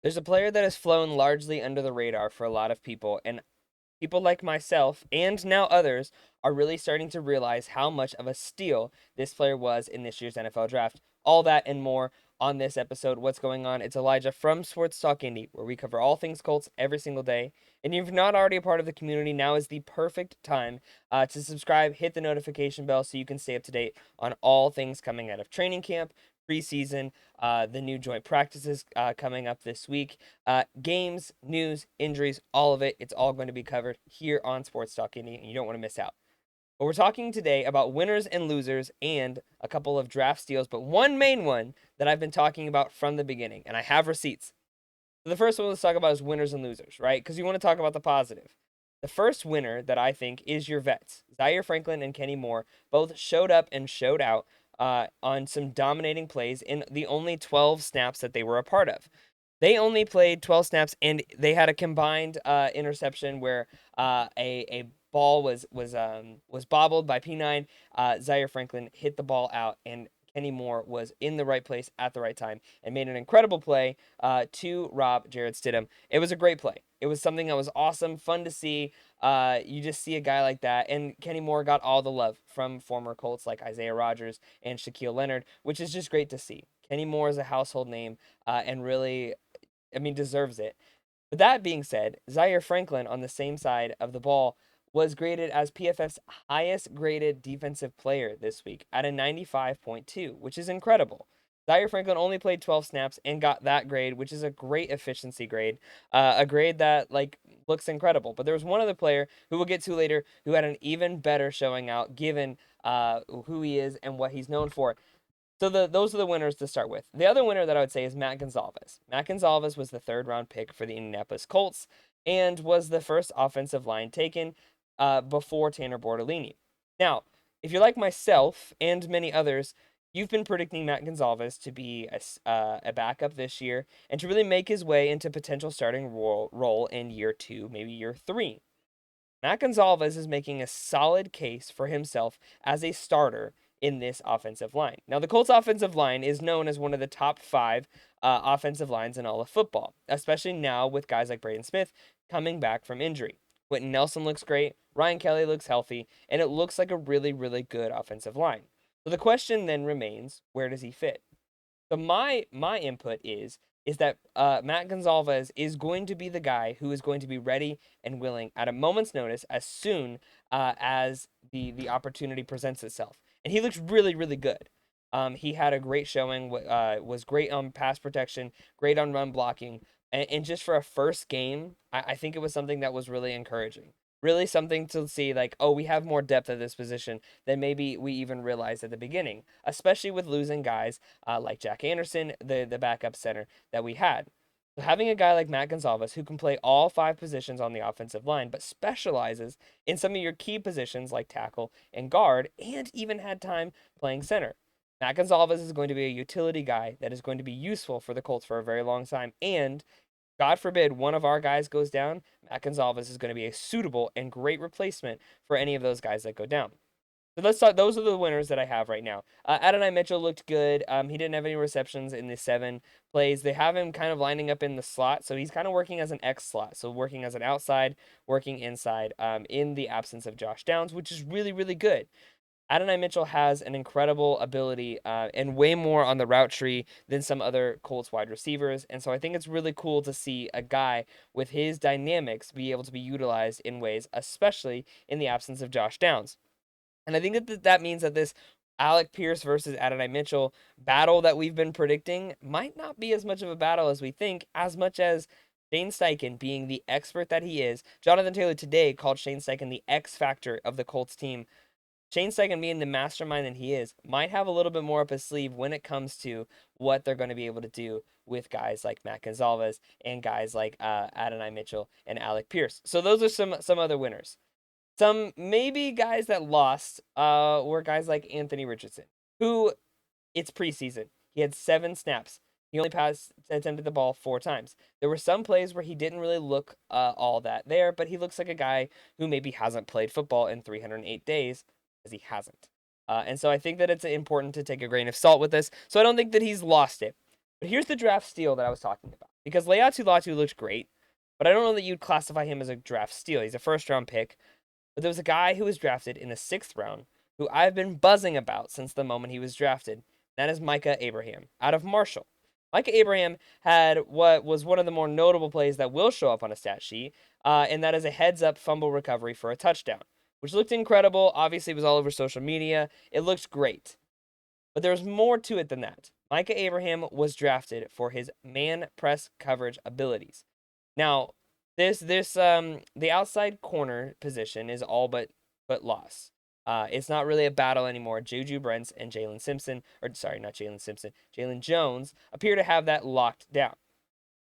There's a player that has flown largely under the radar for a lot of people, and people like myself and now others are really starting to realize how much of a steal this player was in this year's NFL draft. All that and more on this episode. What's going on? It's Elijah from Sports Talk Indy, where we cover all things Colts every single day. And if you're not already a part of the community, now is the perfect time to subscribe, hit the notification bell so you can stay up to date on all things coming out of training camp, preseason, the new joint practices coming up this week, games, news, injuries, all of it. It's all going to be covered here on Sports Talk Indy, and you don't want to miss out. But we're talking today about winners and losers and a couple of draft steals, but one main one that I've been talking about from the beginning, and I have receipts. So the first one let's talk about is winners and losers, right? Because you want to talk about the positive. The first winner that I think is your vets. Zaire Franklin and Kenny Moore both showed up and showed out on some dominating plays in the only 12 snaps that they were a part of. They only played 12 snaps, and they had a combined interception where a ball was bobbled by P9. Zaire Franklin hit the ball out, and Kenny Moore was in the right place at the right time and made an incredible play to rob Jared Stidham. It was a great play. It was something that was awesome, fun to see. You just see a guy like that, and Kenny Moore got all the love from former Colts like Isaiah Rodgers and Shaquille Leonard, which is just great to see. Kenny Moore is a household name, and really, I mean, deserves it. But that being said, Zaire Franklin on the same side of the ball was graded as PFF's highest graded defensive player this week at a 95.2, which is incredible. Zaire Franklin only played 12 snaps and got that grade, which is a great efficiency grade, a grade that like looks incredible. But there was one other player who we'll get to later who had an even better showing out, given who he is and what he's known for. So those are the winners to start with. The other winner that I would say is Matt Gonzalez. Matt Gonzalez was the third round pick for the Indianapolis Colts and was the first offensive line taken before Tanner Bortolini. Now, if you're like myself and many others, you've been predicting Matt Gonzalez to be a backup this year and to really make his way into potential starting role in year two, maybe year three. Matt Gonzalez is making a solid case for himself as a starter in this offensive line. Now, the Colts offensive line is known as one of the top five offensive lines in all of football, especially now with guys like Braden Smith coming back from injury. Quentin Nelson looks great, Ryan Kelly looks healthy, and it looks like a really, really good offensive line. So the question then remains, where does he fit? So my input is that Matt Gonzalez is going to be the guy who is going to be ready and willing at a moment's notice as soon as the opportunity presents itself. And he looks really really good. He had a great showing. Was great on pass protection, great on run blocking, and just for a first game, I think it was something that was really encouraging. Really something to see like, oh, we have more depth at this position than maybe we even realized at the beginning, especially with losing guys like Jack Anderson, the backup center that we had. So having a guy like Matt Gonzalez who can play all five positions on the offensive line, but specializes in some of your key positions like tackle and guard, and even had time playing center. Matt Gonzalez is going to be a utility guy that is going to be useful for the Colts for a very long time. And God forbid one of our guys goes down, Matt Gonzalez is going to be a suitable and great replacement for any of those guys that go down. So let's talk. Those are the winners that I have right now. Adonai Mitchell looked good. He didn't have any receptions in the 7 plays. They have him kind of lining up in the slot, so he's kind of working as an X slot. So working as an outside, working inside, in the absence of Josh Downs, which is really really good. Adonai Mitchell has an incredible ability and way more on the route tree than some other Colts wide receivers. And so I think it's really cool to see a guy with his dynamics be able to be utilized in ways, especially in the absence of Josh Downs. And I think that means that this Alec Pierce versus Adonai Mitchell battle that we've been predicting might not be as much of a battle as we think, as much as Shane Steichen being the expert that he is. Jonathan Taylor today called Shane Steichen the X factor of the Colts team. Shane Steichen being the mastermind that he is might have a little bit more up his sleeve when it comes to what they're going to be able to do with guys like Matt Gonzalez and guys like Adonai Mitchell and Alec Pierce. So those are some other winners. Some maybe guys that lost were guys like Anthony Richardson, who it's preseason. He had 7 snaps. He only attempted the ball 4 times. There were some plays where he didn't really look all that there, but he looks like a guy who maybe hasn't played football in 308 days because he hasn't. And so I think that it's important to take a grain of salt with this. So I don't think that he's lost it. But here's the draft steal that I was talking about. Because Leatu Latu looked great, but I don't know that you'd classify him as a draft steal. He's a first round pick. But there was a guy who was drafted in the 6th round who I've been buzzing about since the moment he was drafted. That is Micah Abraham out of Marshall. Micah Abraham had what was one of the more notable plays that will show up on a stat sheet, and that is a heads up fumble recovery for a touchdown, which looked incredible. Obviously, it was all over social media. It looked great. But there's more to it than that. Micah Abraham was drafted for his man press coverage abilities. Now, the outside corner position is all but lost. It's not really a battle anymore. Juju Brents and Jalen Simpson, or sorry, not Jalen Simpson, Jalen Jones appear to have that locked down.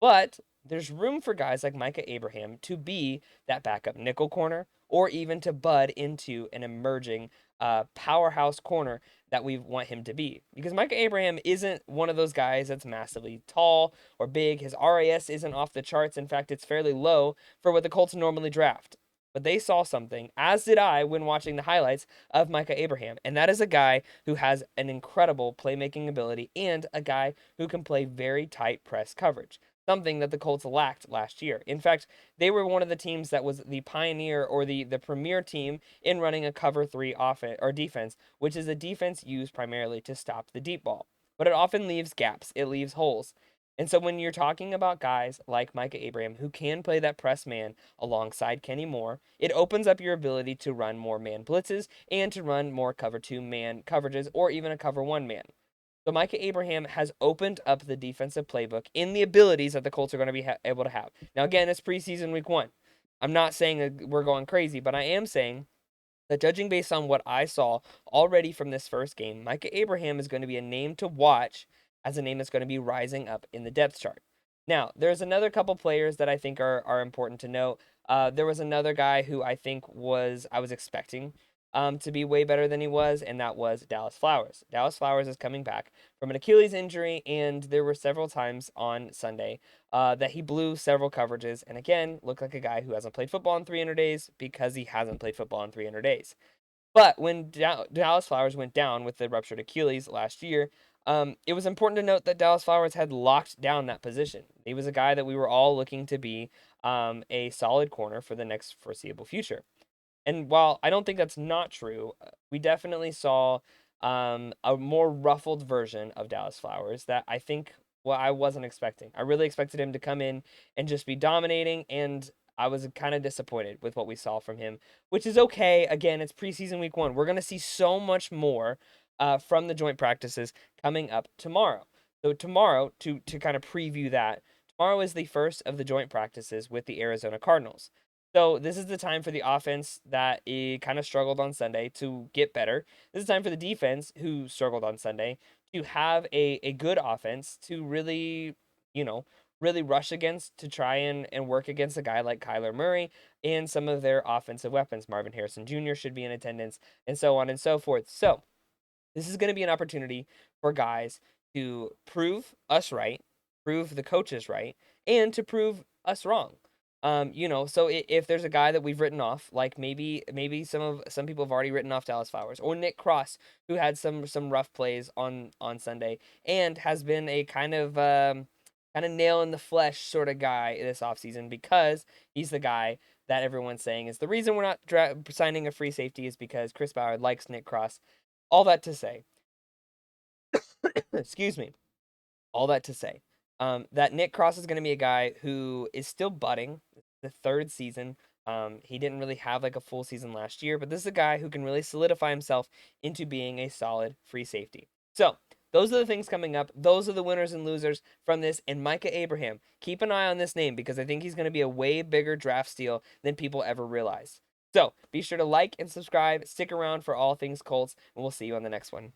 But there's room for guys like Micah Abraham to be that backup nickel corner or even to bud into an emerging powerhouse corner that we want him to be. Because Micah Abraham isn't one of those guys that's massively tall or big. His RAS isn't off the charts. In fact, it's fairly low for what the Colts normally draft. But they saw something, as did I when watching the highlights of Micah Abraham. And that is a guy who has an incredible playmaking ability and a guy who can play very tight press coverage, something that the Colts lacked last year. In fact, they were one of the teams that was the pioneer or the premier team in running a cover 3 offense or defense, which is a defense used primarily to stop the deep ball. But it often leaves gaps, it leaves holes. And so when you're talking about guys like Micah Abraham who can play that press man alongside Kenny Moore, it opens up your ability to run more man blitzes and to run more cover 2 man coverages or even a cover 1 man. So Micah Abraham has opened up the defensive playbook in the abilities that the Colts are going to be able to have. Now, again, it's preseason week 1. I'm not saying that we're going crazy, but I am saying that judging based on what I saw already from this first game, Micah Abraham is going to be a name to watch as a name that's going to be rising up in the depth chart. Now, there's another couple players that I think are important to note. There was another guy who I was expecting to be way better than he was, and that was Dallas Flowers. Dallas Flowers is coming back from an Achilles injury, and there were several times on Sunday that he blew several coverages, and again, looked like a guy who hasn't played football in 300 days because he hasn't played football in 300 days. But when Dallas Flowers went down with the ruptured Achilles last year, it was important to note that Dallas Flowers had locked down that position. He was a guy that we were all looking to be a solid corner for the next foreseeable future. And while I don't think that's not true, we definitely saw a more ruffled version of Dallas Flowers that I think I wasn't expecting. I really expected him to come in and just be dominating, and I was kind of disappointed with what we saw from him, which is okay. Again, it's preseason week 1. We're going to see so much more from the joint practices coming up tomorrow. So tomorrow, to kind of preview that, tomorrow is the first of the joint practices with the Arizona Cardinals. So this is the time for the offense that kind of struggled on Sunday to get better. This is time for the defense who struggled on Sunday to have a good offense to really, really rush against, to try and work against a guy like Kyler Murray and some of their offensive weapons. Marvin Harrison Jr. should be in attendance and so on and so forth. So this is going to be an opportunity for guys to prove us right, prove the coaches right, and to prove us wrong. So if there's a guy that we've written off, like maybe some people have already written off Dallas Flowers or Nick Cross, who had some rough plays on Sunday and has been a kind of nail in the flesh sort of guy this offseason because he's the guy that everyone's saying is the reason we're not signing a free safety is because Chris Ballard likes Nick Cross. All that to say, excuse me, all that to say, that Nick Cross is going to be a guy who is still budding, the 3rd season. He didn't really have like a full season last year, but this is a guy who can really solidify himself into being a solid free safety. So those are the things coming up. Those are the winners and losers from this. And Micah Abraham, keep an eye on this name because I think he's going to be a way bigger draft steal than people ever realize. So be sure to like and subscribe, stick around for all things Colts, and we'll see you on the next one.